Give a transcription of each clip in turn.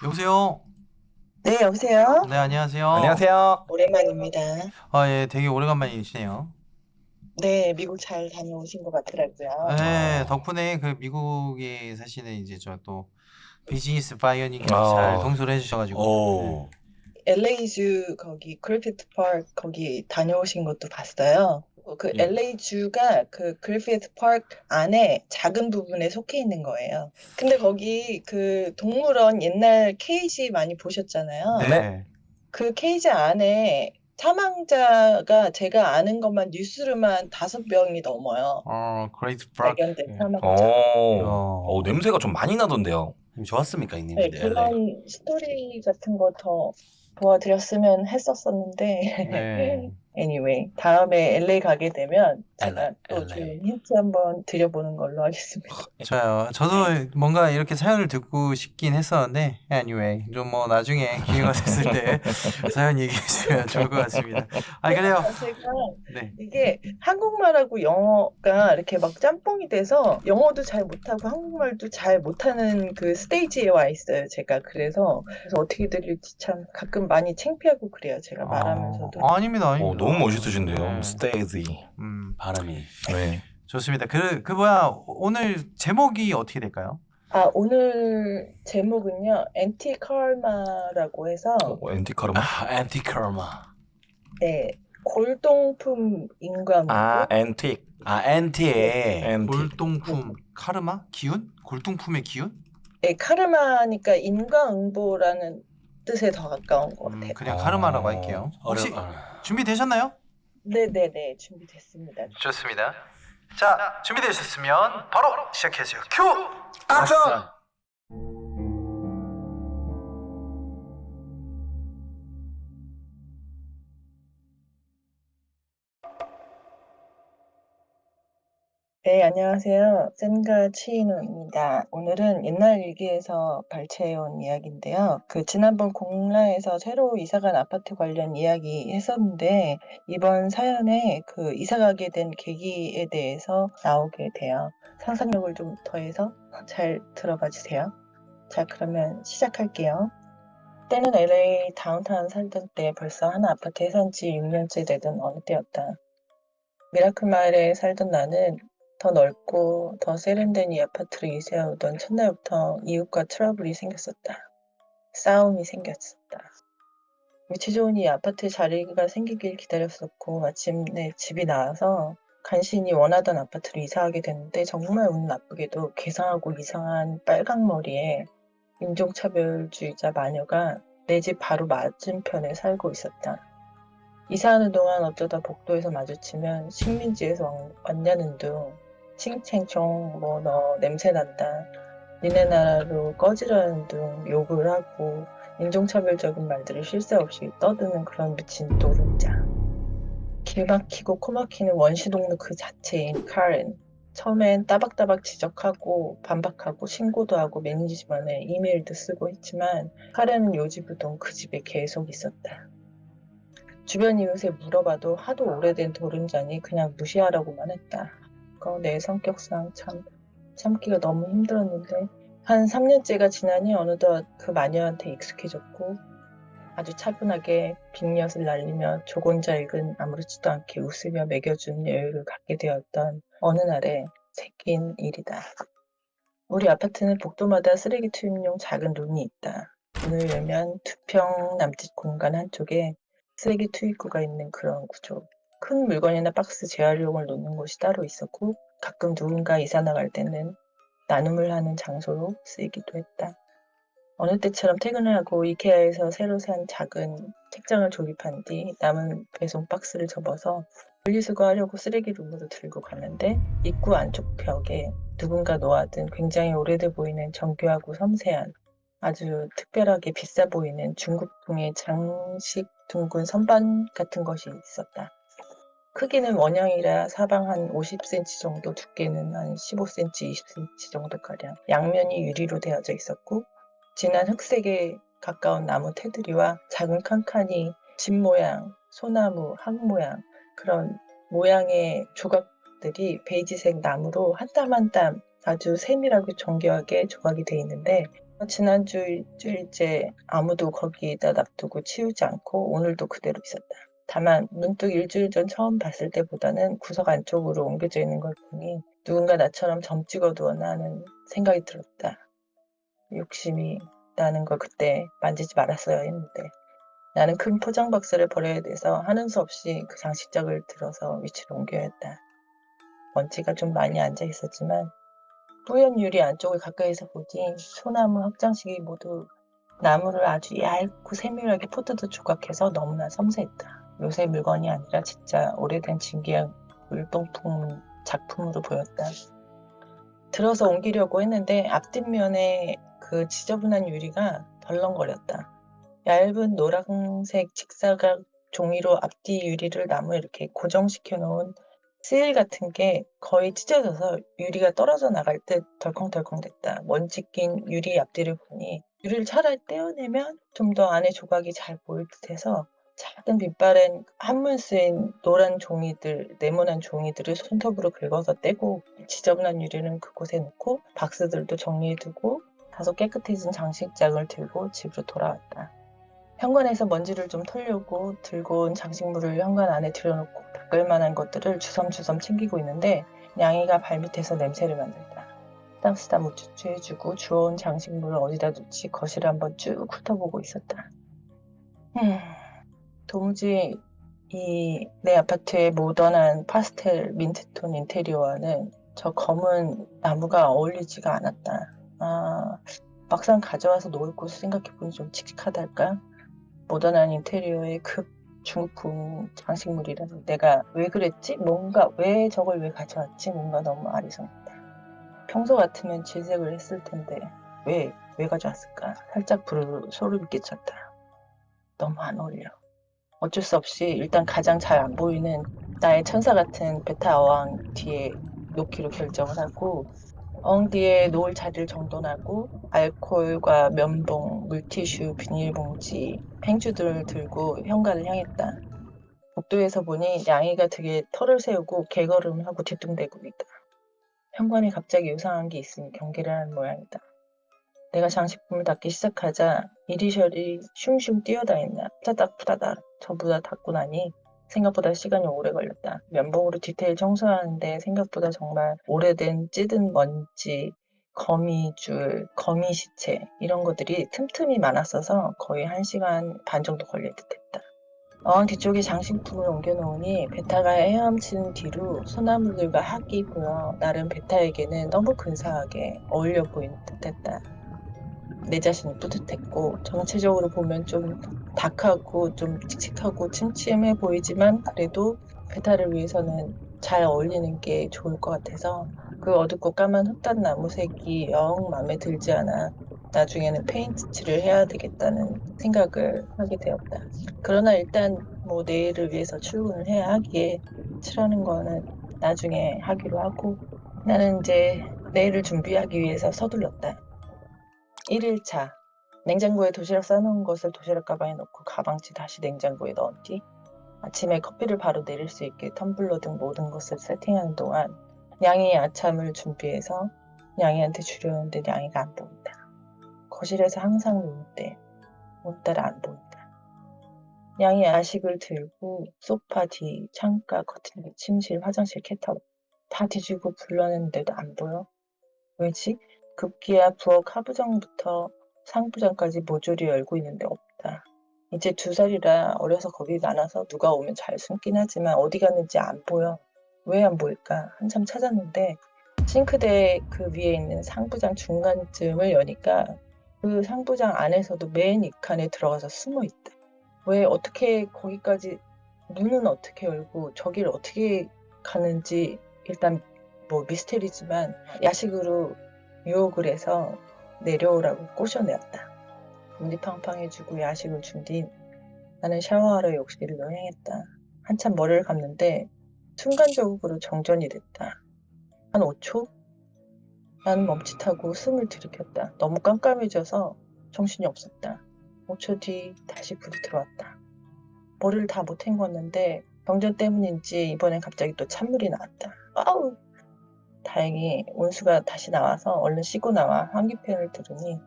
여보세요? 네, 여보세요? 네, 안녕하세요. 안녕하세요. 오랜만입니다. 예, 되게 오래간만이시네요. 네, 미국 잘 다녀오신 것 같더라고요. 네, 어. 덕분에 그 미국에 사시는 이제 저 또 비즈니스 파이어님께서 잘 동소를 해주셔가지고. 오. LA주 거기 그리피트 파크 거기 다녀오신 것도 봤어요. 그 예. LA주가 그 그리피트 파크 안에 작은 부분에 속해 있는 거예요. 근데 거기 그 동물원 옛날 케이지 많이 보셨잖아요. 네. 그 케이지 안에 사망자가 제가 아는 것만 뉴스로만 5명이 넘어요. 그레이트 파크. 발견된 사망자. 냄새가 좀 많이 나던데요. 좋았습니까, 네, 형님? 그런 스토리 같은 거 더 도와드렸으면 했었었는데. 네. anyway, 다음에 LA 가게 되면 제가 또 LA. 좋은 힌트 한번 드려보는 걸로 하겠습니다. 저요. 저도 뭔가 이렇게 사연을 듣고 싶긴 했었는데, anyway, 좀 뭐 나중에 기회가 됐을 때 사연 얘기해 주면 좋을 것 같습니다. 그래요. 제가 네. 이게 한국말하고 영어가 이렇게 막 짬뽕이 돼서 영어도 잘 못하고 한국말도 잘 못하는 그 스테이지에 와 있어요, 제가. 그래서 어떻게 들릴지 참 가끔 많이 창피하고 그래요, 제가 말하면서도. 아닙니다, 아닙니다. 너무 멋있으신데요. 네. 스테이지. 발음이. 네. 좋습니다. 그 뭐야, 오늘 제목이 어떻게 될까요? 오늘 제목은요, 엔티카르마라고 해서, 엔티카르마? 엔티카르마. 네, 골동품 인과문고. 엔틱. 엔티. 엔틱. 골동품. 카르마? 기운? 골동품의 기운? 네, 카르마니까 인과응보라는 뜻에 더 가까운 것 같아요. 그냥 카르마라고 할게요. 혹시 준비되셨나요? 네네네, 준비됐습니다. 좋습니다. 자, 준비되셨으면 바로 시작해주세요. 큐! 액션! 네, 안녕하세요. 센가 치이노입니다. 오늘은 옛날 일기에서 발췌해온 이야기인데요. 지난번 공라에서 새로 이사간 아파트 관련 이야기 했었는데, 이번 사연에 이사가게 된 계기에 대해서 나오게 돼요. 상상력을 좀 더해서 잘 들어봐 주세요. 자, 그러면 시작할게요. 때는 LA 다운타운 살던 때 벌써 한 아파트에 산 지 6년째 되던 어느 때였다. 미라클 마을에 살던 나는 더 넓고 더 세련된 이 아파트로 이사오던 첫날부터 이웃과 트러블이 생겼었다. 싸움이 생겼었다. 위치 좋은 이 아파트 자리가 생기길 기다렸었고 마침내 집이 나와서 간신히 원하던 아파트로 이사하게 됐는데 정말 운 나쁘게도 괴상하고 이상한 빨강머리에 인종차별주의자 마녀가 내 집 바로 맞은편에 살고 있었다. 이사하는 동안 어쩌다 복도에서 마주치면 식민지에서 왔냐는 둥 칭챙총 뭐 너 냄새난다 니네 나라로 꺼지라는 둥 욕을 하고 인종차별적인 말들을 쉴 새 없이 떠드는 그런 미친 노른자. 길 막히고 코 막히는 원시동물 그 자체인 카렌. 처음엔 따박따박 지적하고 반박하고 신고도 하고 매니지먼에 이메일도 쓰고 했지만 카렌은 요지부동 그 집에 계속 있었다. 주변 이웃에 물어봐도 하도 오래된 도른자니 그냥 무시하라고만 했다. 내 성격상 참 참기가 너무 힘들었는데 한 3년째가 지나니 어느덧 그 마녀한테 익숙해졌고 아주 차분하게 빅엿을 날리며 조곤잘근 아무렇지도 않게 웃으며 먹여주는 여유를 갖게 되었던 어느 날에 생긴 일이다. 우리 아파트는 복도마다 쓰레기 투입용 작은 룸이 있다. 문을 열면 2평 남짓 공간 한쪽에 쓰레기 투입구가 있는 그런 구조. 큰 물건이나 박스 재활용을 놓는 곳이 따로 있었고 가끔 누군가 이사 나갈 때는 나눔을 하는 장소로 쓰이기도 했다. 어느 때처럼 퇴근을 하고 이케아에서 새로 산 작은 책장을 조립한 뒤 남은 배송 박스를 접어서 분리수거하려고 쓰레기룸으로 들고 갔는데 입구 안쪽 벽에 누군가 놓아둔 굉장히 오래돼 보이는 정교하고 섬세한 아주 특별하게 비싸 보이는 중국풍의 장식 둥근 선반 같은 것이 있었다. 크기는 원형이라 사방 한 50cm 정도, 두께는 한 15cm, 20cm 정도가량. 양면이 유리로 되어져 있었고 진한 흑색에 가까운 나무 테두리와 작은 칸칸이 집 모양, 소나무, 항 모양 그런 모양의 조각들이 베이지색 나무로 한 땀 한 땀 아주 세밀하고 정교하게 조각이 되어 있는데 지난주 일주일째 아무도 거기에다 놔두고 치우지 않고 오늘도 그대로 있었다. 다만 문득 일주일 전 처음 봤을 때보다는 구석 안쪽으로 옮겨져 있는 걸 보니 누군가 나처럼 점 찍어두었나 하는 생각이 들었다. 욕심이 나는 걸 그때 만지지 말았어야 했는데 나는 큰 포장 박스를 버려야 돼서 하는 수 없이 그 장식장을 들어서 위치를 옮겨야 했다. 먼지가 좀 많이 앉아 있었지만 뿌연 유리 안쪽을 가까이서 보니 소나무 확장식이 모두 나무를 아주 얇고 세밀하게 포트도 조각해서 너무나 섬세했다. 요새 물건이 아니라 진짜 오래된 진귀한 물동품 작품으로 보였다. 들어서 옮기려고 했는데 앞뒷면에 그 지저분한 유리가 덜렁거렸다. 얇은 노란색 직사각 종이로 앞뒤 유리를 나무에 이렇게 고정시켜 놓은 스일 같은 게 거의 찢어져서 유리가 떨어져 나갈 듯 덜컹덜컹 됐다. 먼지 낀 유리 앞뒤를 보니 유리를 차라리 떼어내면 좀 더 안에 조각이 잘 보일 듯해서 작은 빛바랜 한문 쓰인 노란 종이들, 네모난 종이들을 손톱으로 긁어서 떼고 지저분한 유리는 그곳에 놓고 박스들도 정리해두고 다소 깨끗해진 장식장을 들고 집으로 돌아왔다. 현관에서 먼지를 좀 털려고 들고 온 장식물을 현관 안에 들여놓고 닦을 만한 것들을 주섬주섬 챙기고 있는데 냥이가 발밑에서 냄새를 맡는다. 쓰담쓰담 우쭈쭈 해주고 주워온 장식물을 어디다 놓지 거실을 한번 쭉 훑어보고 있었다. 도무지 내 아파트의 모던한 파스텔 민트톤 인테리어와는 저 검은 나무가 어울리지가 않았다. 막상 가져와서 놓을 곳을 생각해보니 좀 칙칙하달까? 모던한 인테리어의 급 중국풍 장식물이라서 내가 왜 그랬지? 왜 저걸 왜 가져왔지? 뭔가 너무 아리송했다. 평소 같으면 질색을 했을 텐데 왜 가져왔을까? 살짝 소름이 끼쳤다. 너무 안 어울려. 어쩔 수 없이 일단 가장 잘 안 보이는 나의 천사 같은 베타 어항 뒤에 놓기로 결정을 하고 어항 뒤에 놓을 자리를 정돈하고 알코올과 면봉, 물티슈, 비닐봉지, 행주들을 들고 현관을 향했다. 복도에서 보니 냥이가 등에 털을 세우고 개걸음을 하고 뒤뚱대고 있다. 현관에 갑자기 요상한 게 있으니 경계를 하는 모양이다. 내가 장식품을 닫기 시작하자 이리저리 슝슝 뛰어다닌다. 푸다닥 전부 다 닫고 나니 생각보다 시간이 오래 걸렸다. 면봉으로 디테일 청소하는데 생각보다 정말 오래된 찌든 먼지, 거미줄, 거미시체 이런 것들이 틈틈이 많았어서 거의 1시간 반 정도 걸릴 듯했다. 어항 뒤쪽에 장식품을 옮겨놓으니 베타가 헤엄치는 뒤로 소나무들과 학이 보여 나름 베타에게는 너무 근사하게 어울려 보이는 듯했다. 내 자신이 뿌듯했고 전체적으로 보면 좀 닭하고 좀 칙칙하고 침침해 보이지만 그래도 베타를 위해서는 잘 어울리는 게 좋을 것 같아서 그 어둡고 까만 흑단 나무색이 영 마음에 들지 않아 나중에는 페인트 칠을 해야 되겠다는 생각을 하게 되었다. 그러나 일단 내일을 위해서 출근을 해야 하기에 칠하는 거는 나중에 하기로 하고 나는 이제 내일을 준비하기 위해서 서둘렀다. 1일차 냉장고에 도시락 싸놓은 것을 도시락 가방에 넣고 가방지 다시 냉장고에 넣은 뒤 아침에 커피를 바로 내릴 수 있게 텀블러 등 모든 것을 세팅하는 동안 냥이 아참을 준비해서 냥이한테 주려는데 냥이가 안 보인다. 거실에서 항상 노는데 오늘따라 안 보인다. 냥이 야식을 들고 소파 뒤, 창가, 커튼 밑, 침실, 화장실, 캣타워 다 뒤지고 불러냈는데도 안 보여. 왜지? 급기야 부엌 하부장부터 상부장까지 모조리 열고 있는데 없다. 이제 2살이라 어려서 겁이 많아서 누가 오면 잘 숨긴 하지만 어디 갔는지 안 보여. 왜 안 보일까? 한참 찾았는데 싱크대 그 위에 있는 상부장 중간쯤을 여니까 그 상부장 안에서도 맨 입칸에 들어가서 숨어 있다. 왜 어떻게 거기까지 문은 어떻게 열고 저기를 어떻게 가는지 일단 미스테리지만 야식으로 유혹을 해서 내려오라고 꼬셔내었다. 문이 팡팡해지고 야식을 준 뒤 나는 샤워하러 욕실로 향했다. 한참 머리를 감는데 순간적으로 정전이 됐다. 한 5초? 나는 멈칫하고 숨을 들이켰다. 너무 깜깜해져서 정신이 없었다. 5초 뒤 다시 불이 들어왔다. 머리를 다 못 헹궜는데 정전 때문인지 이번엔 갑자기 또 찬물이 나왔다. 아우! 다행히 온수가 다시 나와서 얼른 씻고 나와 환기팬을 들으니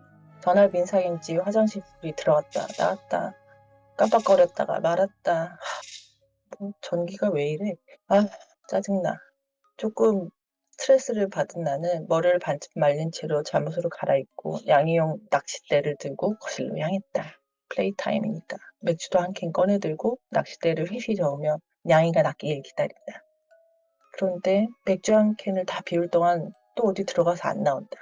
전압 인상인지 화장실 불이 들어갔다 나왔다 깜빡거렸다가 말았다. 뭐 전기가 왜 이래? 아 짜증나. 조금 스트레스를 받은 나는 머리를 반쯤 말린 채로 잠옷으로 갈아입고 양이용 낚싯대를 들고 거실로 향했다. 플레이 타임이니까 맥주도 한 캔 꺼내 들고 낚싯대를 휘휘 저으며 냥이가 낚이길 기다린다. 그런데 맥주 한 캔을 다 비울 동안 또 어디 들어가서 안 나온다.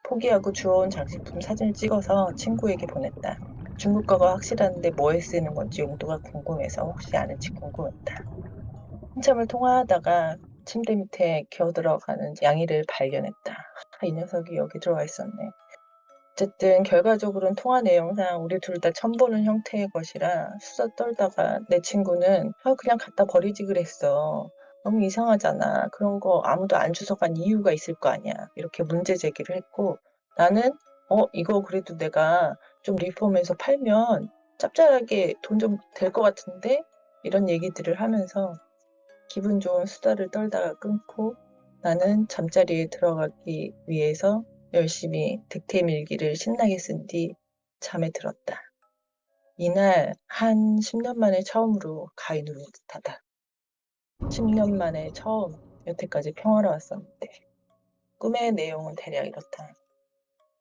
포기하고 주워온 장식품 사진을 찍어서 친구에게 보냈다. 중국어가 확실한데 뭐에 쓰이는 건지 용도가 궁금해서 혹시 아는지 궁금했다. 한참을 통화하다가 침대 밑에 기어들어가는 양이를 발견했다. 이 녀석이 여기 들어와 있었네. 어쨌든 결과적으로는 통화 내용상 우리 둘 다 처음 보는 형태의 것이라 수다 떨다가 내 친구는 그냥 갖다 버리지 그랬어. 너무 이상하잖아. 그런 거 아무도 안 주워간 이유가 있을 거 아니야. 이렇게 문제 제기를 했고 나는 이거 그래도 내가 좀 리폼해서 팔면 짭짤하게 돈 좀 될 것 같은데? 이런 얘기들을 하면서 기분 좋은 수다를 떨다가 끊고 나는 잠자리에 들어가기 위해서 열심히 득템 일기를 신나게 쓴 뒤 잠에 들었다. 이날 한 10년 만에 처음으로 가위 누른 듯하다. 10년 만에 처음 여태까지 평화로웠었는데 꿈의 내용은 대략 이렇다.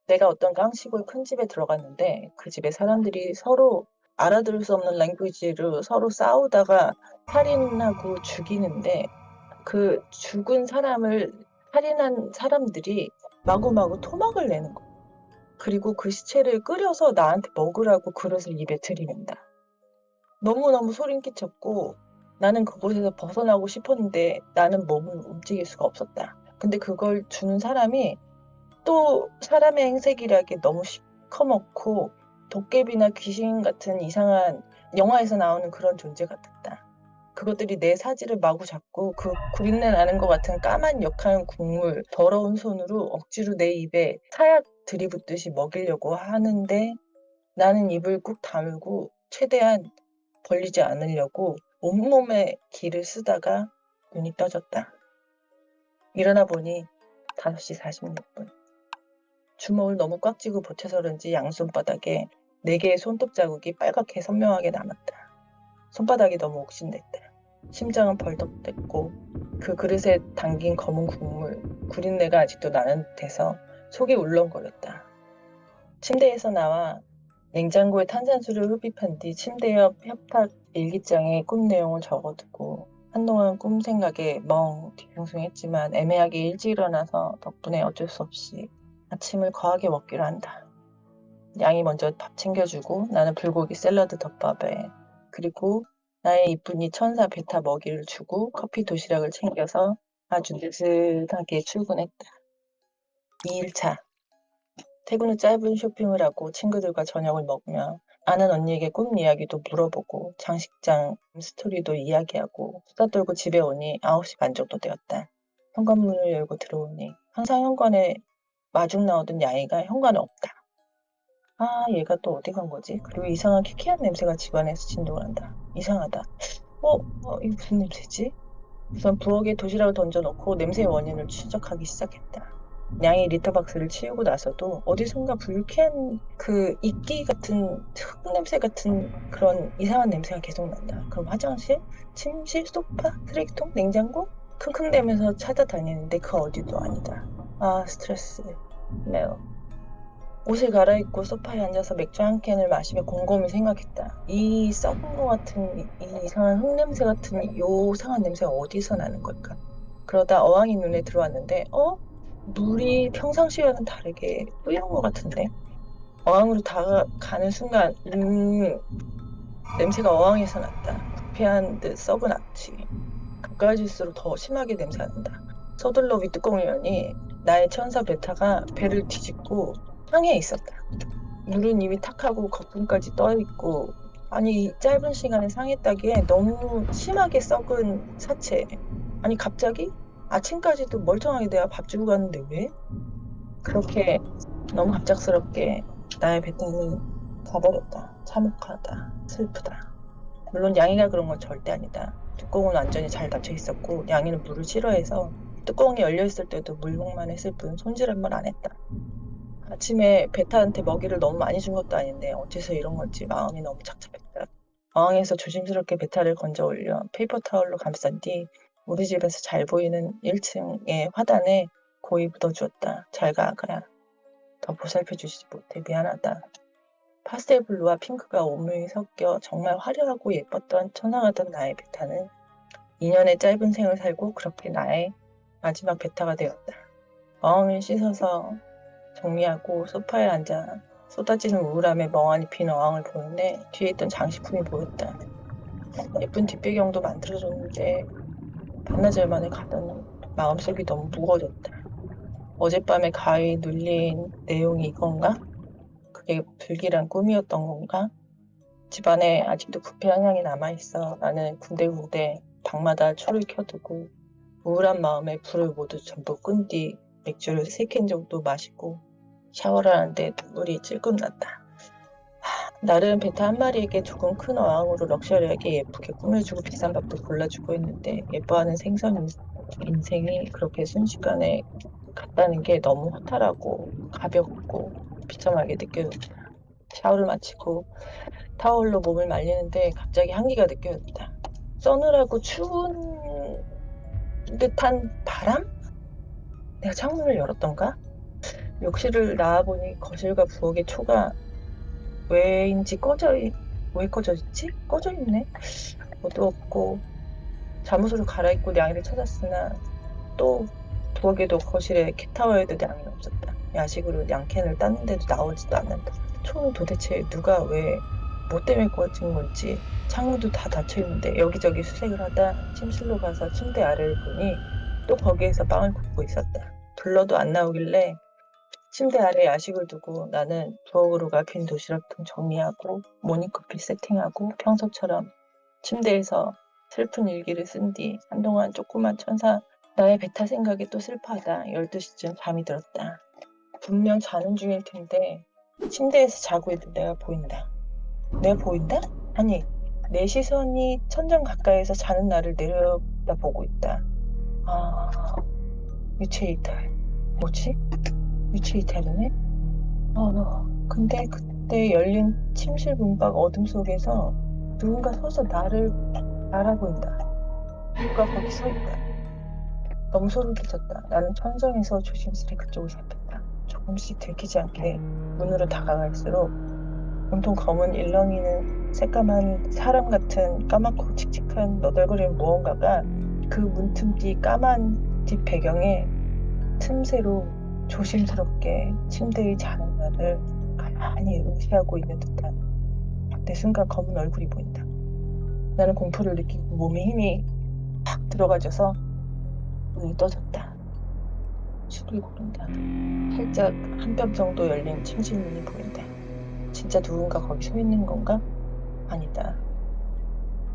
내가 어떤 깡시골 큰 집에 들어갔는데 그 집에 사람들이 서로 알아들을 수 없는 랭귀지로 서로 싸우다가 살인하고 죽이는데 그 죽은 사람을 살인한 사람들이 마구마구 토막을 내는 거야. 그리고 그 시체를 끓여서 나한테 먹으라고 그릇을 입에 들이민다. 너무너무 소름 끼쳤고 나는 그곳에서 벗어나고 싶었는데 나는 몸을 움직일 수가 없었다. 근데 그걸 주는 사람이 또 사람의 행색이라기 너무 시커멓고 도깨비나 귀신 같은 이상한 영화에서 나오는 그런 존재 같았다. 그것들이 내 사지를 마구 잡고 그 구린내 나는 것 같은 까만 역한 국물 더러운 손으로 억지로 내 입에 사약 들이붓듯이 먹이려고 하는데 나는 입을 꾹 다물고 최대한 벌리지 않으려고 온몸에 기를 쓰다가 눈이 떠졌다. 일어나 보니 5시 46분. 주먹을 너무 꽉 쥐고 버텨서 그런지 양손바닥에 4개의 손톱 자국이 빨갛게 선명하게 남았다. 손바닥이 너무 옥신댔다. 심장은 벌떡댔고 그 그릇에 담긴 검은 국물, 구린내가 아직도 나는 듯해서 속이 울렁거렸다. 침대에서 나와 냉장고에 탄산수를 흡입한 뒤 침대 옆 협탁 일기장에 꿈 내용을 적어두고 한동안 꿈 생각에 뒤숭숭했지만 애매하게 일찍 일어나서 덕분에 어쩔 수 없이 아침을 거하게 먹기로 한다. 양이 먼저 밥 챙겨주고 나는 불고기 샐러드 덮밥에 그리고 나의 이쁜이 천사 베타 먹이를 주고 커피 도시락을 챙겨서 아주 느슨하게 출근했다. 2일차. 퇴근 후 짧은 쇼핑을 하고 친구들과 저녁을 먹으며 아는 언니에게 꿈 이야기도 물어보고 장식장 스토리도 이야기하고 수다 떨고 집에 오니 9시 반 정도 되었다. 현관문을 열고 들어오니 항상 현관에 마중 나오던 양이가 현관에 없다. 아, 얘가 또 어디 간 거지? 그리고 이상한 키키한 냄새가 집안에서 진동을 한다. 이상하다. 이거 무슨 냄새지? 우선 부엌에 도시락을 던져놓고 냄새의 원인을 추적하기 시작했다. 양이 리터박스를 치우고 나서도 어디선가 불쾌한 그 이끼 같은 흙 냄새 같은 그런 이상한 냄새가 계속 난다. 그럼 화장실, 침실, 소파, 쓰레기통, 냉장고? 킁킁대면서 찾아다니는데 그 어디도 아니다. 아, 스트레스. 매우. 옷을 갈아입고 소파에 앉아서 맥주 한 캔을 마시며 곰곰이 생각했다. 이 썩은 것 같은 이 이상한 흙냄새 같은 요상한 냄새가 어디서 나는 걸까? 그러다 어항이 눈에 들어왔는데 물이 평상시와는 다르게 뿌연 것 같은데? 어항으로 다가가는 순간 냄새가 어항에서 났다. 부패한 듯 썩은 악취. 가까워질수록 더 심하게 냄새가 난다. 서둘러 윗뚜껑을 여니 나의 천사 베타가 배를 뒤집고 상에 있었다. 물은 이미 탁하고 거품까지 떠있고 아니 이 짧은 시간에 상에 따기에 너무 심하게 썩은 사체. 아니 갑자기? 아침까지도 멀쩡하게 내가 밥 주고 갔는데 왜? 그렇게 너무 갑작스럽게 나의 베타는 가버렸다. 참혹하다. 슬프다. 물론 양이가 그런 건 절대 아니다. 뚜껑은 완전히 잘 닫혀 있었고 양이는 물을 싫어해서 뚜껑이 열려 있을 때도 물먹만 했을 뿐 손질 한 번 안 했다. 아침에 베타한테 먹이를 너무 많이 준 것도 아닌데 어째서 이런 건지 마음이 너무 착잡했다. 어항에서 조심스럽게 베타를 건져 올려 페이퍼 타월로 감싼 뒤 우리 집에서 잘 보이는 1층의 화단에 고이 묻어주었다. 잘 가, 아가야. 더 보살펴주지 못해 미안하다. 파스텔 블루와 핑크가 오묘히 섞여 정말 화려하고 예뻤던 천상하던 나의 베타는 2년의 짧은 생을 살고 그렇게 나의 마지막 베타가 되었다. 어항을 씻어서 정리하고 소파에 앉아 쏟아지는 우울함에 멍하니 빈 어항을 보는데 뒤에 있던 장식품이 보였다. 예쁜 뒷배경도 만들어줬는데 반나절 만에 가더니 마음속이 너무 무거워졌다. 어젯밤에 가위 눌린 내용이 이건가? 그게 불길한 꿈이었던 건가? 집안에 아직도 부패한 향이 남아있어. 나는 군데군데 방마다 초를 켜두고 우울한 마음에 불을 모두 전부 끈 뒤 맥주를 3캔 정도 마시고 샤워를 하는데 눈물이 찔끔 났다. 나름 베타 한 마리에게 조금 큰 어항으로 럭셔리하게 예쁘게 꾸며주고 비싼 밥도 골라주고 했는데 예뻐하는 생선 인생이 그렇게 순식간에 갔다는 게 너무 허탈하고 가볍고 비참하게 느껴졌다. 샤워를 마치고 타월로 몸을 말리는데 갑자기 한기가 느껴졌다. 서늘하고 추운 듯한 바람? 내가 창문을 열었던가? 욕실을 나와보니 거실과 부엌의 초가 왜인지 왜 꺼져 있지? 꺼져 있네. 어두웠고 잠옷으로 갈아입고 냥이를 찾았으나 또 부엌에도 거실에 캣타워에도 냥이 없었다. 야식으로 냥캔을 땄는데도 나오지도 않는다. 초는 도대체 누가 왜 뭐 때문에 꺼진 건지 창문도 다 닫혀있는데 여기저기 수색을 하다 침실로 가서 침대 아래를 보니 또 거기에서 빵을 굽고 있었다. 불러도 안 나오길래 침대 아래 야식을 두고 나는 부엌으로 가 빈 도시락통 정리하고 모닝커피 세팅하고 평소처럼 침대에서 슬픈 일기를 쓴 뒤 한동안 조그만 천사 나의 베타 생각에 또 슬퍼하다 12시쯤 잠이 들었다. 분명 자는 중일 텐데 침대에서 자고 있는 내가 보인다. 내가 보인다? 아니, 내 시선이 천장 가까이에서 자는 나를 내려다보고 있다. 아, 유체 이탈. 뭐지? 유체 이탈이네? 근데 그때 열린 침실 문밖 어둠 속에서 누군가 서서 나를 바라보인다. 누가 거기 서 있다. 너무 소름 끼쳤다. 나는 천정에서 조심스레 그쪽을 살폈다. 조금씩 들키지 않게 문으로 다가갈수록 온통 검은 일렁이는 새까만 사람 같은 까맣고 칙칙한 너덜거리는 무언가가 그 문틈 뒤 까만 뒷 배경에 틈새로 조심스럽게 침대에 자는 나를 가만히 응시하고 있는 듯한 내 순간 검은 얼굴이 보인다. 나는 공포를 느끼고 몸에 힘이 팍 들어가져서 눈이 떠졌다. 숨을 고른다. 살짝 한 뼘 정도 열린 침실 문이 보인다. 진짜 누군가 거기 서 있는 건가? 아니다.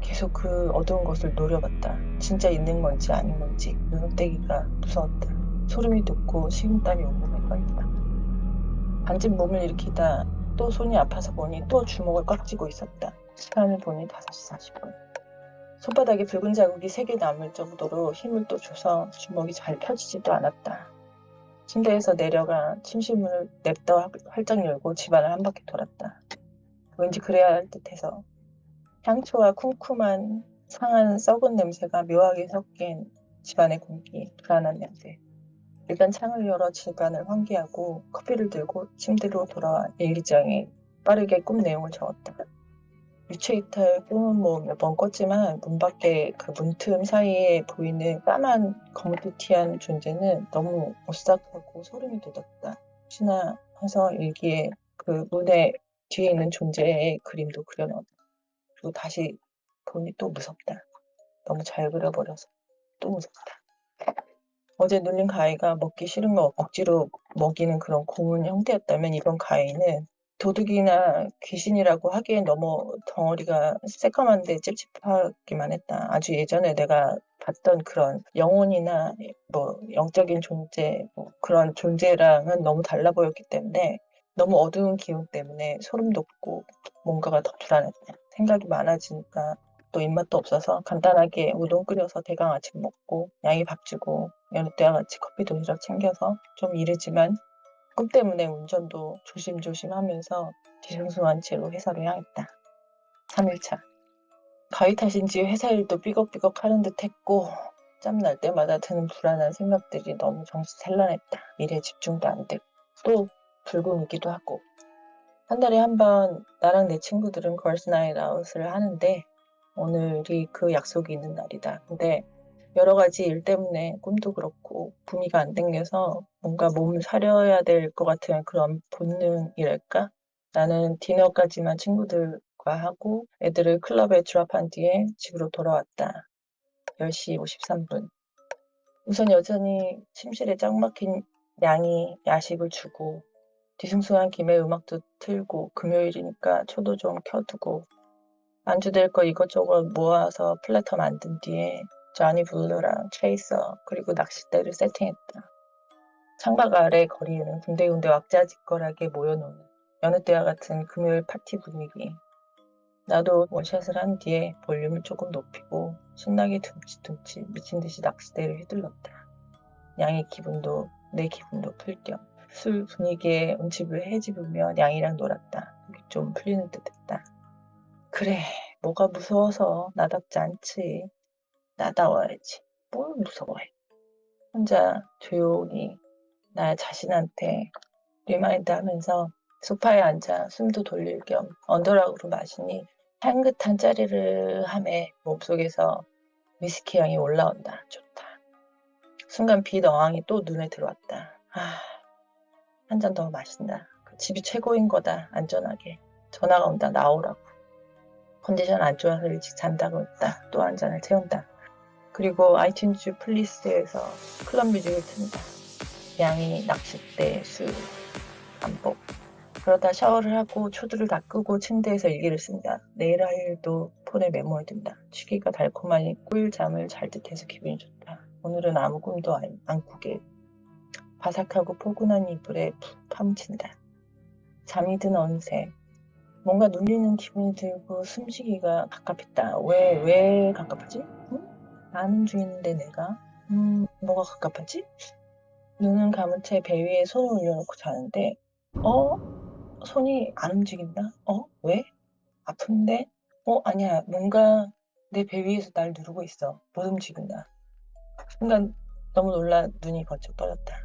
계속 그 어두운 것을 노려봤다. 진짜 있는 건지 아닌 건지 눈을 떼기가 무서웠다. 소름이 돋고 식은땀이 온몸에 떨린다. 반쯤 몸을 일으키다 또 손이 아파서 보니 또 주먹을 꽉 쥐고 있었다. 시간을 보니 5시 40분. 손바닥에 붉은 자국이 3개 남을 정도로 힘을 또 줘서 주먹이 잘 펴지지도 않았다. 침대에서 내려가 침실문을 냅다 활짝 열고 집안을 한 바퀴 돌았다. 왠지 그래야 할 듯해서 향초와 쿰쿰한 상한 썩은 냄새가 묘하게 섞인 집안의 공기, 불안한 냄새. 일단 창을 열어 집안을 환기하고 커피를 들고 침대로 돌아와 일기장에 빠르게 꿈 내용을 적었다. 유체 이탈 꿈은 뭐 몇 번 꿨지만 문 밖에 그 문틈 사이에 보이는 까만 검은티한 존재는 너무 오싹하고 소름이 돋았다. 혹시나 해서 일기에 그 문의 뒤에 있는 존재의 그림도 그려넣었다. 그리고 다시 보니 또 무섭다. 너무 잘 그려버려서 또 무섭다. 어제 눌린 가위가 먹기 싫은 거 억지로 먹이는 그런 고문 형태였다면 이번 가위는 도둑이나 귀신이라고 하기엔 너무 덩어리가 새까만데 찝찝하기만 했다. 아주 예전에 내가 봤던 그런 영혼이나 뭐 영적인 존재, 뭐 그런 존재랑은 너무 달라 보였기 때문에 너무 어두운 기운 때문에 소름 돋고 뭔가가 더 불안했다. 생각이 많아지니까 또 입맛도 없어서 간단하게 우동 끓여서 대강 아침 먹고 양이 밥 주고 여느 때와 같이 커피 도시락 챙겨서 좀 이르지만 꿈 때문에 운전도 조심조심 하면서 뒤숭숭한 채로 회사로 향했다. 3일차. 가위 탓인지 회사 일도 삐걱삐걱 하는 듯 했고 짬날 때마다 드는 불안한 생각들이 너무 정신산란했다. 일에 집중도 안 되고 또 불금이기도 하고. 한 달에 한 번 나랑 내 친구들은 걸스 나잇 아웃을 하는데 오늘이 그 약속이 있는 날이다. 근데 여러 가지 일 때문에 꿈도 그렇고 구미가 안 땡겨서 뭔가 몸을 사려야 될 것 같은 그런 본능이랄까? 나는 디너까지만 친구들과 하고 애들을 클럽에 드랍한 뒤에 집으로 돌아왔다. 10시 53분. 우선 여전히 침실에 짱 막힌 양이 야식을 주고 뒤숭숭한 김에 음악도 틀고 금요일이니까 초도 좀 켜두고 안주될 거 이것저것 모아서 플래터 만든 뒤에 조니 블루랑 체이서 그리고 낚싯대를 세팅했다. 창밖 아래 거리에는 군데군데 왁자지껄하게 모여놓는 여느 때와 같은 금요일 파티 분위기. 나도 원샷을 한 뒤에 볼륨을 조금 높이고 신나게 둠칫둠칫 미친듯이 낚싯대를 휘둘렀다. 양의 기분도 내 기분도 풀 겸 술 분위기에 음집을 헤집으며 양이랑 놀았다. 속이 좀 풀리는 듯했다. 그래, 뭐가 무서워서 나답지 않지. 나다워야지. 뭘 무서워해. 혼자 조용히 나 자신한테 리마인드 하면서 소파에 앉아 숨도 돌릴 겸 언더락으로 마시니 향긋한 짜리를 함에 몸속에서 위스키 향이 올라온다. 좋다. 순간 빛 어항이 또 눈에 들어왔다. 한 잔 더 마신다. 그 집이 최고인 거다. 안전하게. 전화가 온다. 나오라고. 컨디션 안 좋아서 일찍 잔다고 했다. 또 한 잔을 채운다. 그리고 아이튠즈 플리스에서 클럽 뮤직을 튼다. 양이 낚싯대, 술, 반복. 그러다 샤워를 하고 초들을 다 끄고 침대에서 일기를 쓴다. 내일 할 일도 폰에 메모해둔다. 취기가 달콤하니 꿀잠을 잘 듯해서 기분이 좋다. 오늘은 아무 꿈도 안 꾸게. 바삭하고 포근한 이불에 푹 파묻힌다. 잠이 든 어느새 뭔가 눌리는 기분이 들고 숨쉬기가 갑갑했다. 왜 갑갑하지? 응? 아는 중인데 내가? 뭐가 갑갑하지? 눈은 감은 채 배 위에 손을 올려놓고 자는데 손이 안 움직인다? 왜? 아픈데? 아니야. 뭔가 내 배 위에서 날 누르고 있어. 못 움직인다. 순간 너무 놀라 눈이 번쩍 떠졌다.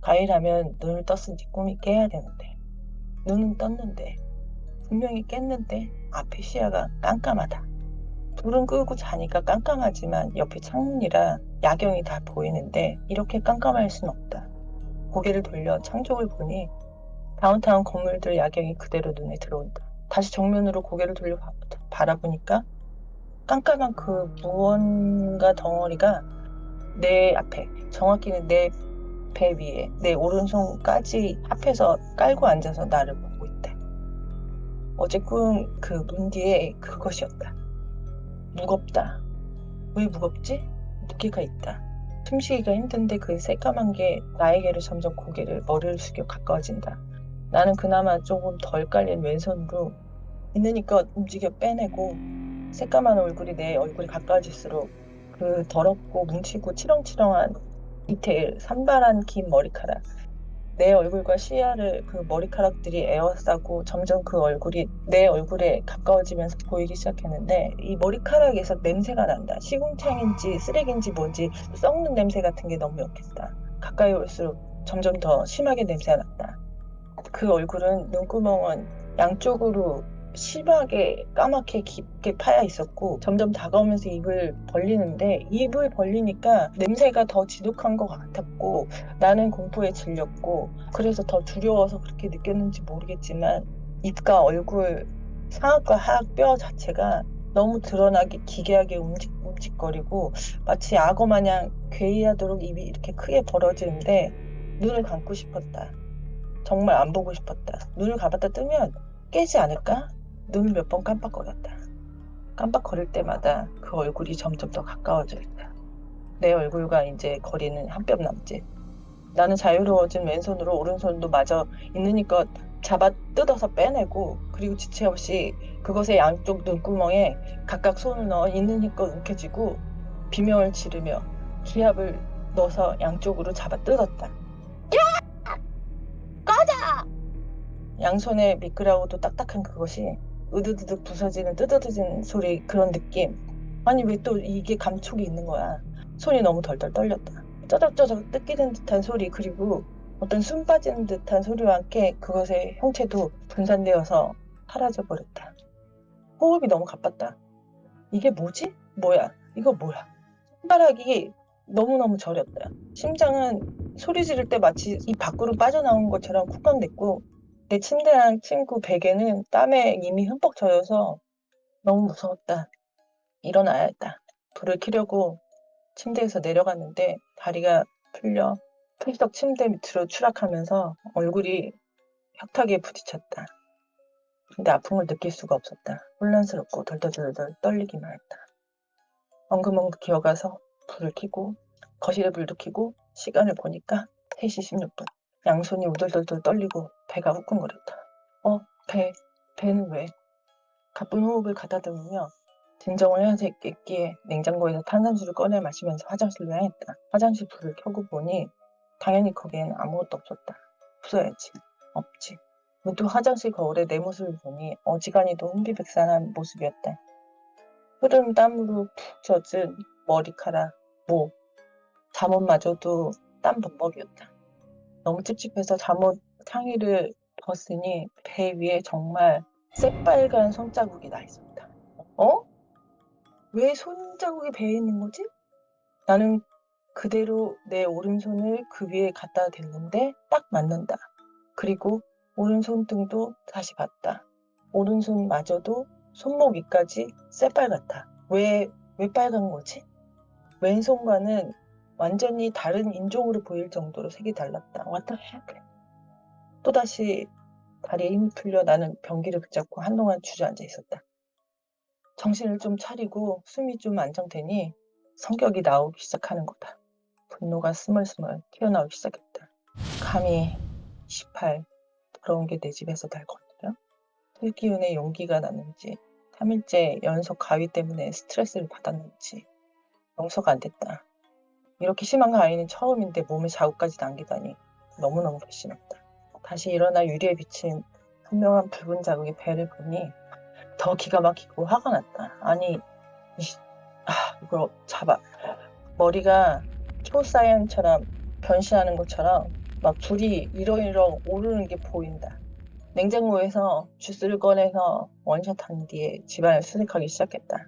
과일하면 눈을 떴으니 꿈이 깨야 되는데 눈은 떴는데 분명히 깼는데 앞에 시야가 깜깜하다. 불은 끄고 자니까 깜깜하지만 옆에 창문이라 야경이 다 보이는데 이렇게 깜깜할 순 없다. 고개를 돌려 창쪽을 보니 다운타운 건물들 야경이 그대로 눈에 들어온다. 다시 정면으로 고개를 돌려 바라보니까 깜깜한 그 무언가 덩어리가 내 앞에, 정확히는 내 배 위에 내 오른손까지 합해서 깔고 앉아서 나를 보고 있다. 어제 꾼 그 문 뒤에 그것이었다. 무겁다. 왜 무겁지? 무게가 있다. 숨쉬기가 힘든데 그 새까만 게 나에게로 점점 머리를 숙여 가까워진다. 나는 그나마 조금 덜 깔린 왼손으로 있으니까 움직여 빼내고 새까만 얼굴이 내 얼굴이 가까워질수록 그 더럽고 뭉치고 치렁치렁한 디테일, 산발한 긴 머리카락 내 얼굴과 시야를 그 머리카락들이 에워싸고 점점 그 얼굴이 내 얼굴에 가까워지면서 보이기 시작했는데 이 머리카락에서 냄새가 난다. 시궁창인지 쓰레기인지 뭔지 썩는 냄새 같은 게 너무 역했다. 가까이 올수록 점점 더 심하게 냄새가 났다. 그 얼굴은 눈구멍은 양쪽으로 심하게 까맣게 깊게 파여 있었고 점점 다가오면서 입을 벌리는데 입을 벌리니까 냄새가 더 지독한 것 같았고 나는 공포에 질렸고 그래서 더 두려워서 그렇게 느꼈는지 모르겠지만 입과 얼굴 상악과 하악 뼈 자체가 너무 드러나게 기괴하게 움직거리고 마치 악어 마냥 괴이하도록 입이 이렇게 크게 벌어지는데 눈을 감고 싶었다. 정말 안 보고 싶었다. 눈을 감았다 뜨면 깨지 않을까? 눈을 몇 번 깜빡거렸다. 깜빡거릴 때마다 그 얼굴이 점점 더 가까워져 있다. 내 얼굴과 이제 거리는 한 뼘 남짓. 나는 자유로워진 왼손으로 오른손도 마저 있으니까 잡아 뜯어서 빼내고 그리고 지체 없이 그것의 양쪽 눈구멍에 각각 손을 넣어 있는 힘껏 움켜쥐고 비명을 지르며 기압을 넣어서 양쪽으로 잡아 뜯었다. 양손에 미끄라고도 딱딱한 그것이 으드드득 부서지는 뜯어지는 소리 그런 느낌. 아니 왜 또 이게 감촉이 있는 거야. 손이 너무 덜덜 떨렸다. 쩌적쩌적 뜯기는 듯한 소리 그리고 어떤 숨 빠지는 듯한 소리와 함께 그것의 형체도 분산되어서 사라져버렸다. 호흡이 너무 가빴다. 이게 뭐지? 뭐야? 이거 뭐야? 손가락이 너무너무 저렸다. 심장은 소리 지를 때 마치 입 밖으로 빠져나온 것처럼 쿵쾅댔고 내 침대랑 친구 베개는 땀에 이미 흠뻑 젖어서 너무 무서웠다. 일어나야 했다. 불을 켜려고 침대에서 내려갔는데 다리가 풀려 펄떡 침대 밑으로 추락하면서 얼굴이 혁탁에 부딪혔다. 근데 아픔을 느낄 수가 없었다. 혼란스럽고 덜덜덜덜 떨리기만 했다. 엉금엉금 기어가서 불을 켜고 거실에 불도 켜고 시간을 보니까 3시 16분. 양손이 우들덜덜 떨리고 배가 후끈거렸다. 배는 왜? 가쁜 호흡을 가다듬으며 진정을 해야 했기에 냉장고에서 탄산수를 꺼내 마시면서 화장실로 향했다. 화장실 불을 켜고 보니 당연히 거기엔 아무것도 없었다. 웃어야지. 없지. 문득 화장실 거울에 내 모습을 보니 어지간히도 혼비백산한 모습이었다. 흐르는 땀으로 푹 젖은 머리카락, 목, 잠옷마저도 땀 범벅이었다. 너무 찝찝해서 잠옷 상의를 벗으니 배 위에 정말 새빨간 손자국이 나 있었다. 왜 손자국이 배에 있는 거지? 나는 그대로 내 오른손을 그 위에 갖다 댔는데 딱 맞는다. 그리고 오른손등도 다시 봤다. 오른손마저도 손목 위까지 새빨갛다. 왜 빨간 거지? 왼손과는 완전히 다른 인종으로 보일 정도로 색이 달랐다. What the heck? 또다시 다리에 힘이 풀려 나는 변기를 붙잡고 한동안 주저앉아 있었다. 정신을 좀 차리고 숨이 좀 안정되니 성격이 나오기 시작하는 거다. 분노가 스멀스멀 튀어나오기 시작했다. 감히 18 더러운 게 내 집에서 날 건드려? 들기운에 용기가 났는지 3일째 연속 가위 때문에 스트레스를 받았는지 용서가 안 됐다. 이렇게 심한 가위는 처음인데 몸에 자국까지 남기다니 너무너무 괘씸했다. 다시 일어나 유리에 비친 선명한 붉은 자국의 배를 보니 더 기가 막히고 화가 났다. 아니 이걸 잡아. 머리가 초사이언처럼 변신하는 것처럼 막 불이 이러이러 오르는 게 보인다. 냉장고에서 주스를 꺼내서 원샷한 뒤에 집안을 수색하기 시작했다.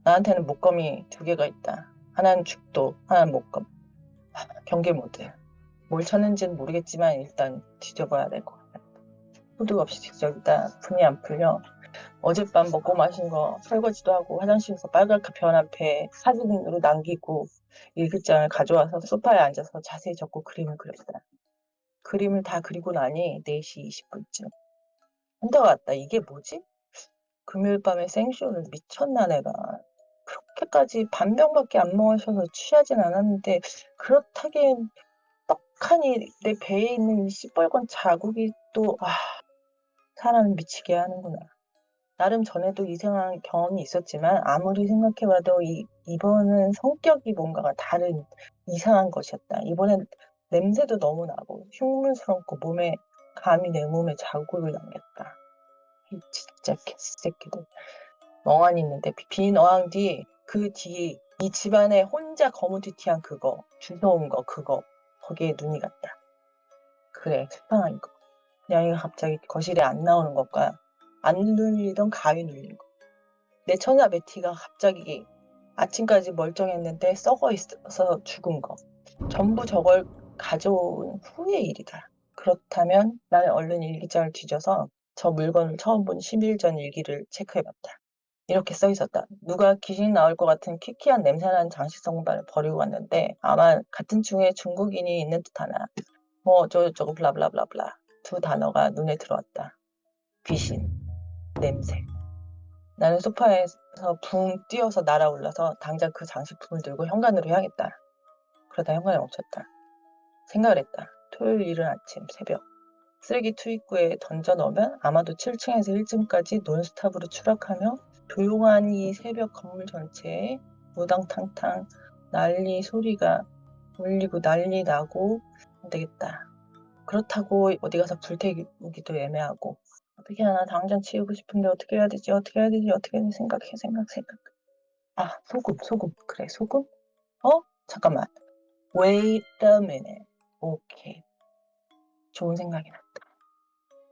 나한테는 목검이 2개가 있다. 하나는 죽도, 하나는 목검. 경계 모드. 뭘 찾는지는 모르겠지만 일단 뒤져봐야 될 것 같다. 후드 없이 뒤적이다. 분이 안 풀려. 어젯밤 먹고 마신 거 설거지도 하고 화장실에서 빨갛게 변한 배 사진으로 남기고 일기장을 가져와서 소파에 앉아서 자세히 적고 그림을 그렸다. 그림을 다 그리고 나니 4시 20분쯤. 혼자 왔다. 이게 뭐지? 금요일 밤에 생쇼를 미쳤나 내가. 그렇게까지 반병밖에 안 마셔서 취하진 않았는데 그렇다기엔 떡하니 내 배에 있는 이 시뻘건 자국이 또 사람을 미치게 하는구나. 나름 전에도 이상한 경험이 있었지만 아무리 생각해봐도 이번은 성격이 뭔가가 다른 이상한 것이었다. 이번엔 냄새도 너무 나고 흉물스럽고 감히 내 몸에 자국을 남겼다. 이 진짜 개새끼들. 멍하니 있는데 빈 어항 뒤 그 뒤 이 집안에 혼자 거무튀튀한 그거 주워온 거 그거 거기에 눈이 갔다. 그래 수상한 거. 냥이가 갑자기 거실에 안 나오는 것과 안 눌리던 가위 눌린 거. 내 처자 베티가 갑자기 아침까지 멀쩡했는데 썩어 있어서 죽은 거. 전부 저걸 가져온 후의 일이다. 그렇다면 나는 얼른 일기장을 뒤져서 저 물건을 처음 본 10일 전 일기를 체크해봤다. 이렇게 써 있었다. 누가 귀신 나올 것 같은 퀴퀴한 냄새나는 장식 성분을 버리고 갔는데 아마 같은 층에 중국인이 있는 듯하나 저거 블라블라블라블라 2 단어가 눈에 들어왔다. 귀신, 냄새. 나는 소파에서 붕 뛰어서 날아올라서 당장 그 장식품을 들고 현관으로 향했다. 그러다 현관에 멈췄다. 생각을 했다. 토요일 이른 아침 새벽. 쓰레기 투입구에 던져 넣으면 아마도 7층에서 1층까지 논스톱으로 추락하며 조용한 이 새벽 건물 전체에 우당탕탕 난리 소리가 울리고 난리 나고 안 되겠다. 그렇다고 어디 가서 불태우기도 애매하고 어떻게 하나 당장 치우고 싶은데 어떻게 해야 되지? 어떻게 해야 되지? 어떻게 해야 되지? 생각. 아, 소금. 그래, 소금? 잠깐만. Wait a minute. 오케이. 좋은 생각이 났다.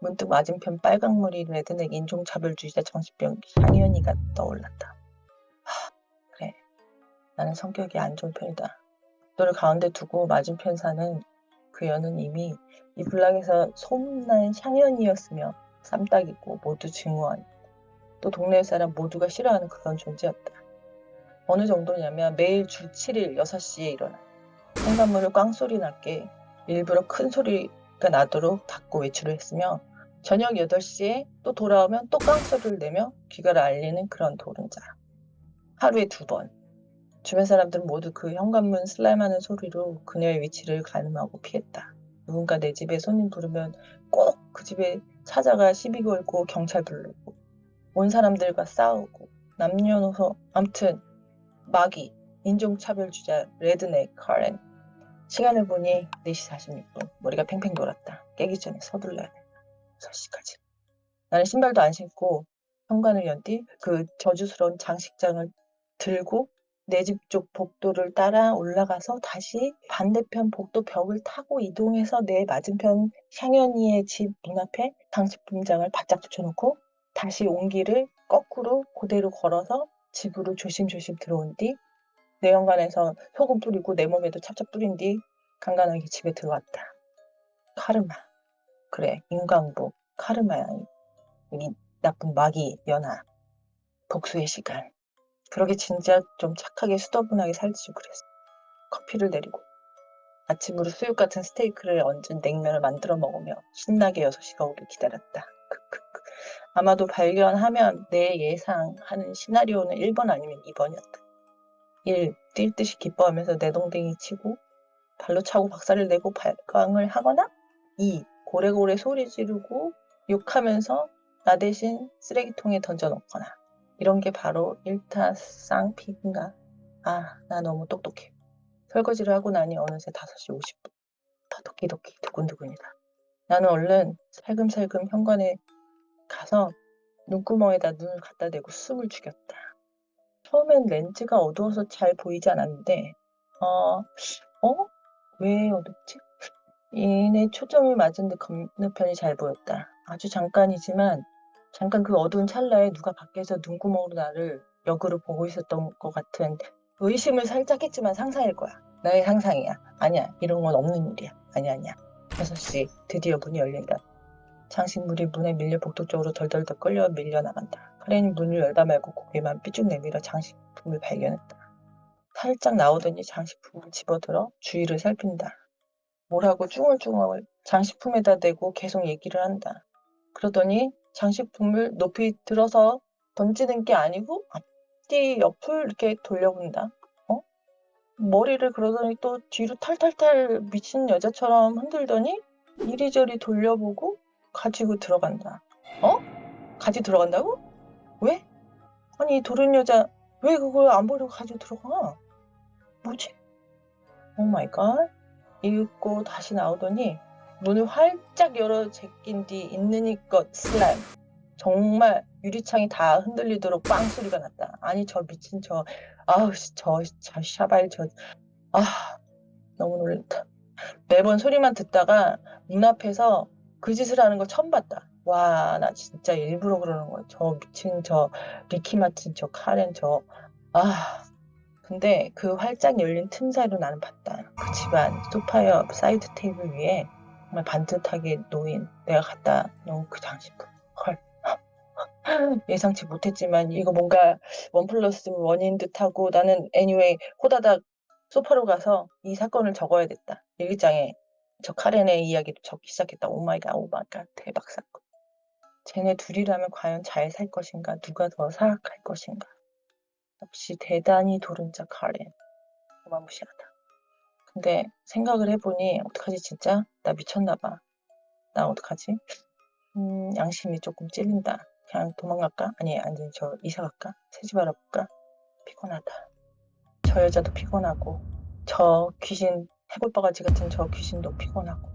문득 맞은편 빨강머리 레드넥 인종차별주의자 정신병 향연이가 떠올랐다. 그래. 나는 성격이 안 좋은 편이다. 너를 가운데 두고 맞은편 사는 그 여는 이미 이 블락에서 소문난 향연이였으며 쌈딱이고 모두 증오한 또 동네 사람 모두가 싫어하는 그런 존재였다. 어느 정도냐면 매일 주 7일 6시에 일어나 현관문을 꽝소리 나게 일부러 큰 소리가 나도록 닫고 외출을 했으며 저녁 8시에 또 돌아오면 또 꽝소리를 내며 귀가를 알리는 그런 도른자. 하루에 2번. 주변 사람들은 모두 그 현관문 슬라임하는 소리로 그녀의 위치를 가늠하고 피했다. 누군가 내 집에 손님 부르면 꼭 그 집에 찾아가 시비 걸고 경찰 부르고 온 사람들과 싸우고 남녀노소 암튼 마귀 인종차별주자 레드넥 카렌. 시간을 보니 4시 46분. 머리가 팽팽 돌았다. 깨기 전에 서둘러야 된다. 6시까지. 나는 신발도 안 신고 현관을 연 뒤 그 저주스러운 장식장을 들고 내 집 쪽 복도를 따라 올라가서 다시 반대편 복도 벽을 타고 이동해서 내 맞은편 향연이의 집 문 앞에 장식품장을 바짝 붙여놓고 다시 온 길을 거꾸로 그대로 걸어서 집으로 조심조심 들어온 뒤 내 현관에서 소금 뿌리고 내 몸에도 찹찹 뿌린 뒤 간간하게 집에 들어왔다. 카르마. 그래, 인광복. 카르마야. 이 나쁜 마귀 연아. 복수의 시간. 그러게 진짜 좀 착하게 수더분하게 살지 그랬어. 커피를 내리고 아침으로 수육 같은 스테이크를 얹은 냉면을 만들어 먹으며 신나게 6시가 오길 기다렸다. 크크크. 아마도 발견하면 내 예상하는 시나리오는 1번 아니면 2번이었다. 1. 뛸 듯이 기뻐하면서 내동댕이 치고 발로 차고 박살을 내고 발광을 하거나 2. 고래고래 소리 지르고 욕하면서 나 대신 쓰레기통에 던져놓거나 이런 게 바로 일타쌍피인가? 아, 나 너무 똑똑해. 설거지를 하고 나니 어느새 5시 50분. 도끼도끼 두근두근이다. 나는 얼른 살금살금 현관에 가서 눈구멍에다 눈을 갖다 대고 숨을 죽였다. 처음엔 렌즈가 어두워서 잘 보이지 않았는데 왜 어둡지? 이내 초점이 맞은 듯 건너편이 잘 보였다. 아주 잠깐이지만 잠깐 그 어두운 찰나에 누가 밖에서 눈구멍으로 나를 역으로 보고 있었던 것 같은 의심을 살짝 했지만 상상일 거야. 나의 상상이야. 아니야. 이런 건 없는 일이야. 아니야. 6시 드디어 문이 열린다. 장식물이 문에 밀려 복도 쪽으로 덜덜덜 끌려 밀려나간다. 카렌이 문을 열다 말고 고개만 삐쭉 내밀어 장식품을 발견했다. 살짝 나오더니 장식품을 집어들어 주위를 살핀다. 뭐라고 쭝얼쭝얼 장식품에다 대고 계속 얘기를 한다. 그러더니 장식품을 높이 들어서 던지는 게 아니고 앞뒤 옆을 이렇게 돌려본다. 머리를 그러더니 또 뒤로 탈탈탈 미친 여자처럼 흔들더니 이리저리 돌려보고 가지고 들어간다. 가지고 들어간다고? 왜? 아니 도른 여자 왜 그걸 안 버리고 가지고 들어가? 뭐지? 오 마이 갓. 읽고 다시 나오더니 문을 활짝 열어 제낀 뒤 있는 이껏 슬램. 정말 유리창이 다 흔들리도록 빵 소리가 났다. 아니 저 미친 저 샤발 너무 놀랐다. 매번 소리만 듣다가 문 앞에서 그 짓을 하는 걸 처음 봤다. 와, 나 진짜 일부러 그러는 거야. 저 미친 저 리키 마틴 저 카렌 근데 그 활짝 열린 틈 사이로 나는 봤다. 그 집안 소파 옆 사이드 테이블 위에 정말 반듯하게 놓인 내가 갖다 놓은 그 장식품. 헐. 예상치 못했지만 이거 뭔가 1+1인 듯하고 나는 anyway 호다닥 소파로 가서 이 사건을 적어야 됐다. 일기장에 저 카렌의 이야기를 적기 시작했다. 오마이갓 대박 사건. 쟤네 둘이라면 과연 잘 살 것인가? 누가 더 사악할 것인가? 역시 대단히 도른자 카렌. 어마무시하다. 근데 생각을 해보니 어떡하지 진짜? 나 미쳤나 봐. 나 어떡하지? 양심이 조금 찔린다. 그냥 도망갈까? 아니 저 이사 갈까? 새집 알아볼까? 피곤하다. 저 여자도 피곤하고 저 귀신 해골바가지 같은 저 귀신도 피곤하고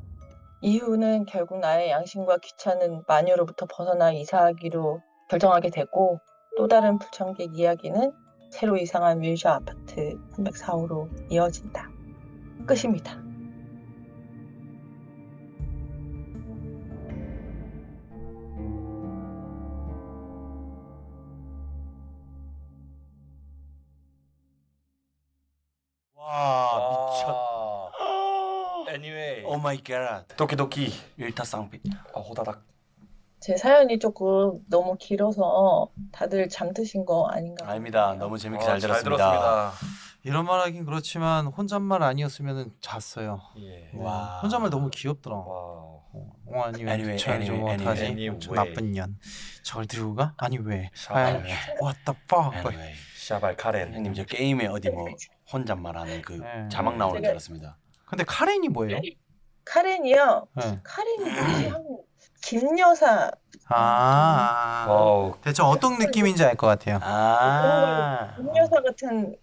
이후는 결국 나의 양심과 귀찮은 마녀로부터 벗어나 이사하기로 결정하게 되고 또 다른 불청객 이야기는 새로 이상한 뮤지엄 아파트 304호로 이어진다. 끝입니다. 와 미쳤. Anyway. 오 마이 갓. 도끼도끼. 일타쌍피. 호다닥. 제 사연이 조금 너무 길어서 다들 잠드신 거 아닌가 아닙니다. 모르겠네요. 너무 재밌게 잘 들었습니다. 들었습니다. 이런 말 하긴 그렇지만 혼잣말 아니었으면 잤어요. 예. 와. 혼잣말 너무 귀엽더라. 와. 아니 왜 Anyway, 귀찮은 좀 anyway, 못하지? anyway. 저 나쁜 년. 저걸 들고 가? 아니 왜? 샤발. 아니 what the fuck? Anyway. 샤발 카렌. 형님 저 게임에 어디 뭐 혼잣말하는 그 네. 자막 나오는 줄 제가- 알았습니다. 근데 카렌이 뭐예요? 카렌이요. 네. 카렌이 뭐지? 김여사. 와우. 대체 어떤 느낌인지 알 것 같아요. 아. 김여사 같은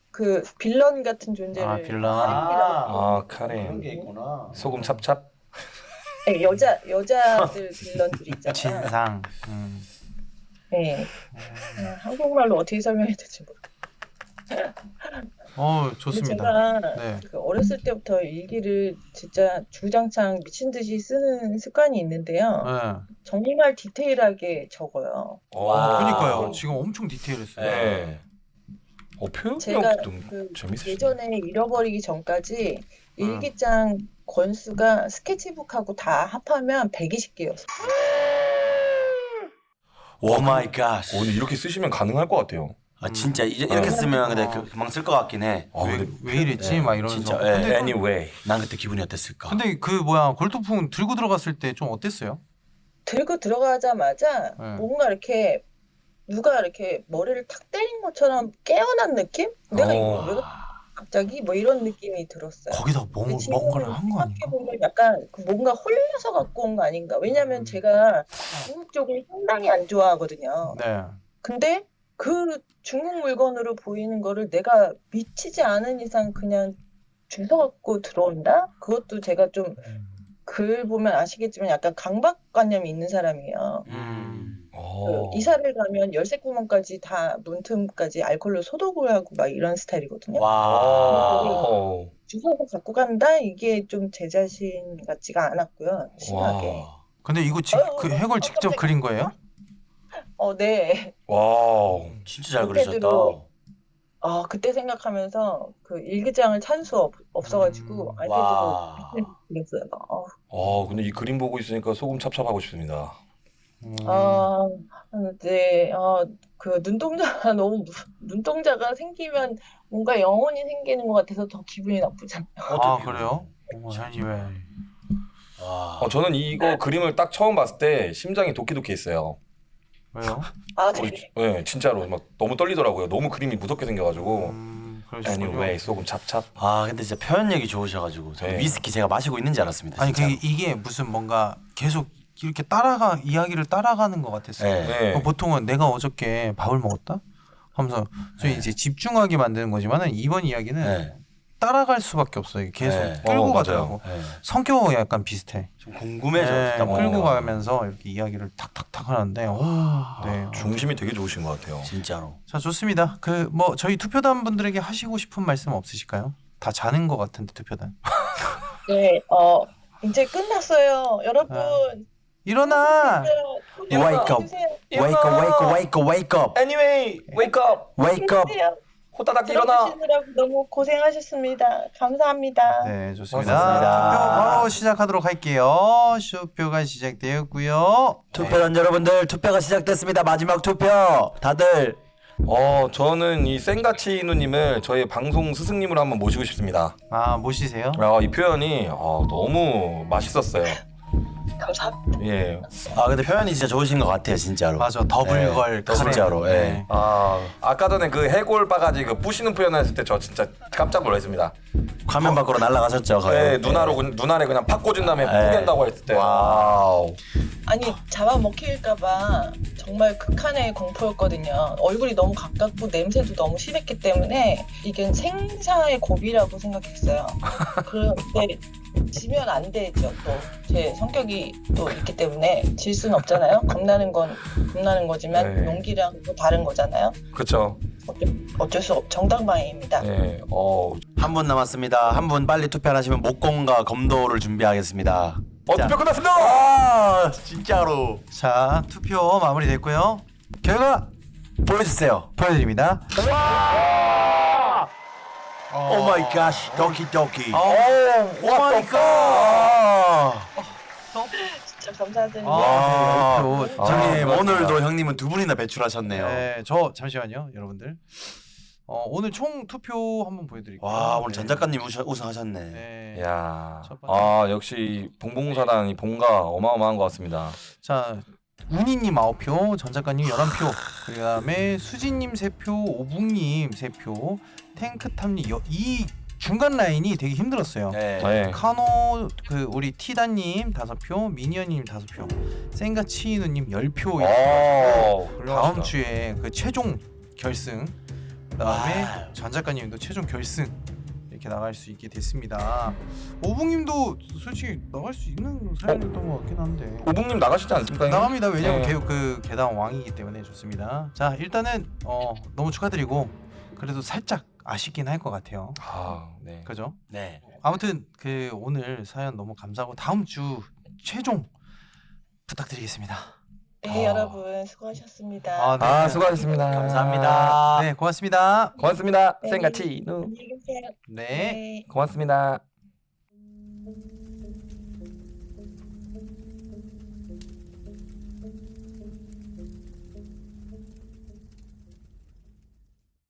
그 빌런 같은 존재를 아, 빌런. 카렌이라고. 아 카렌. 있구나. 소금 찹찹. 네, 여자들 빌런들이 있잖아요. 진상. 네. 한국말로 어떻게 설명해야 될지 모르겠어요. 근데 좋습니다. 제가 네. 그 어렸을 때부터 일기를 진짜 주장창 미친 듯이 쓰는 습관이 있는데요. 네. 정말 디테일하게 적어요. 와. 그러니까요. 지금 엄청 디테일했어요. 네. 표현력 제가 좀 그 재밌으시네. 예전에 잃어버리기 전까지 일기장 권수가 스케치북하고 다 합하면 120개였어요. 오 마이 갓. 근데 이렇게 쓰시면 가능할 것 같아요. 아 진짜 이렇게 쓰면 근데 금방 쓸 것 같긴 해. 왜 이랬지? 네. 막 이러면서. 진짜, 근데, 예. Anyway. 난 그때 기분이 어땠을까? 근데 그 뭐야 골동품 들고 들어갔을 때 좀 어땠어요? 들고 들어가자마자 네. 뭔가 이렇게 누가 이렇게 머리를 탁 때린 것처럼 깨어난 느낌? 내가 이거 왜 갑자기 뭐 이런 느낌이 들었어요. 거기다 뭔가를 한 거 아닌가? 생각해보면 약간 그 뭔가 홀려서 갖고 온 거 아닌가. 왜냐면 제가 중국 쪽을 상당히 안 좋아하거든요. 네. 근데 그 중국 물건으로 보이는 거를 내가 미치지 않은 이상 그냥 주워갖고 들어온다? 그것도 제가 좀 글 보면 아시겠지만 약간 강박관념이 있는 사람이에요. 그 이사를 가면 열쇠 구멍까지 다 문틈까지 알코올로 소독을 하고 막 이런 스타일이거든요. 와. 주워서 갖고 간다? 이게 좀 제 자신 같지가 않았고요. 심하게. 와. 근데 이거 그 해골 직접 깜짝이야. 그린 거예요? 네. 와우. 진짜 잘 그리셨다. 그때도 그때 생각하면서 그 일기장을 찾을 수 없어가지고 와. 알게도 그랬어요. 근데 이 그림 보고 있으니까 소금 찹찹하고 싶습니다. 근데 그 눈동자가 너무 눈동자가 생기면 뭔가 영혼이 생기는 것 같아서 더 기분이 나쁘잖아요. 그래요? 아니 왜? 와. 저는 이거 그림을 딱 처음 봤을 때 심장이 도끼도끼했어요. 왜요? 네. 네, 진짜로 막 너무 떨리더라고요. 너무 그림이 무섭게 생겨가지고. 그러시군요. Anyway, 소금 찹찹. 근데 진짜 표현력이 좋으셔가지고 저 네. 위스키 제가 마시고 있는지 알았습니다. 아니 진짜로. 이게 무슨 뭔가 계속 이렇게 이야기를 따라가는 것 같았어요. 네. 보통은 내가 어저께 밥을 먹었다 하면서 저희 이제 집중하게 만드는 거지만은 이번 이야기는 네. 따라갈 수밖에 없어요. 계속 네. 끌고 맞아요. 가더라고. 네. 성격이 약간 비슷해. 좀 궁금해져. 네, 듣다 보니까. 끌고 가면서 이렇게 이야기를 탁탁탁 하는데, 네. 중심이 되게 좋으신 것 같아요. 진짜로. 자, 좋습니다. 그 뭐 저희 투표단 분들에게 하시고 싶은 말씀 없으실까요? 다 자는 것 같은데 투표단. 네, 이제 끝났어요. 여러분. 일어나. Wake up. Wake up, wake up, wake up, wake up. Anyway, wake up. Wake up. 호다닥 일어나. 들어주시느라고 너무 고생하셨습니다. 감사합니다. 네, 좋습니다. 고맙습니다. 투표 바로 시작하도록 할게요. 쇼표가 시작되었고요. 투표단 여러분들 투표가 시작됐습니다. 마지막 투표. 다들 저는 이 생가치누님을 저희 방송 스승님으로 한번 모시고 싶습니다. 모시세요? 이 표현이 너무 맛있었어요. 감사합니다. 예. 근데 표현이 진짜 좋으신 것 같아요, 진짜로. 맞아, 더블걸. 네, 진짜로. 예. 아까 전에 그 해골 바가지 그 부시는 표현했을 때 저 진짜 깜짝 놀랐습니다. 화면 밖으로 날아가셨죠, 거의. 네, 눈알에 그냥 팍 꽂은 다음에 뿌겐다고 했을 때. 와우. 아니 잡아먹힐까봐 정말 극한의 공포였거든요. 얼굴이 너무 가깝고 냄새도 너무 심했기 때문에 이게 생사의 고비라고 생각했어요. 그런데 지면 안 되죠. 또 제 성격이 또 있기 때문에 질 수는 없잖아요. 겁나는 건 겁나는 거지만 네. 용기랑 또 다른 거잖아요. 그렇죠. 어쩔 수 없. 정당방위입니다. 네. 한 분 남았습니다. 한 분 빨리 투표하시면 목공과 검도를 준비하겠습니다. 자. 투표 끝났습니다. 아, 진짜로. 자, 투표 마무리됐고요. 결과 보여주세요. 보여드립니다. 오 마이 갓, 도키도키. 오 마이 갓. 진짜 감사드립니다. 아, 네, 와. 열표. 형님 그렇구나. 오늘도 형님은 두 분이나 배출하셨네요. 네, 저 잠시만요, 여러분들. 오늘 총 투표 한번 보여드릴게요. 와, 오늘 네. 전 작가님 우승하셨네. 네. 야. 첫 번째. 역시 봉봉사랑 이 봉가 어마어마한 것 같습니다. 자, 운이님 9표, 전 작가님 11표, 그다음에 수진님 3표, 오북님 3표, 탱크탑님 이 중간 라인이 되게 힘들었어요. 네. 네. 카노 그 우리 티다님 5표, 미니언님 5표, 센가 치이누님 10표. 다음 주에 그 최종 결승, 그다음에 와. 전 작가님도 최종 결승 이렇게 나갈 수 있게 됐습니다. 오북님도 솔직히 나갈 수 있는 사연이었던 것 같긴 한데. 오북님 나가시지 않습니까? 형님? 나갑니다. 왜냐면 네. 그 계단 왕이기 때문에 좋습니다. 자, 일단은 너무 축하드리고 그래도 살짝 아쉽긴 할 것 같아요. 네. 그죠? 네. 아무튼 그 오늘 사연 너무 감사하고 다음 주 최종 부탁드리겠습니다. 네, 여러분 수고하셨습니다. 아, 네. 수고하셨습니다. 감사합니다. 네, 고맙습니다. 고맙습니다. 네. 생가치. 안녕히 계세요. 네. 네. 고맙습니다.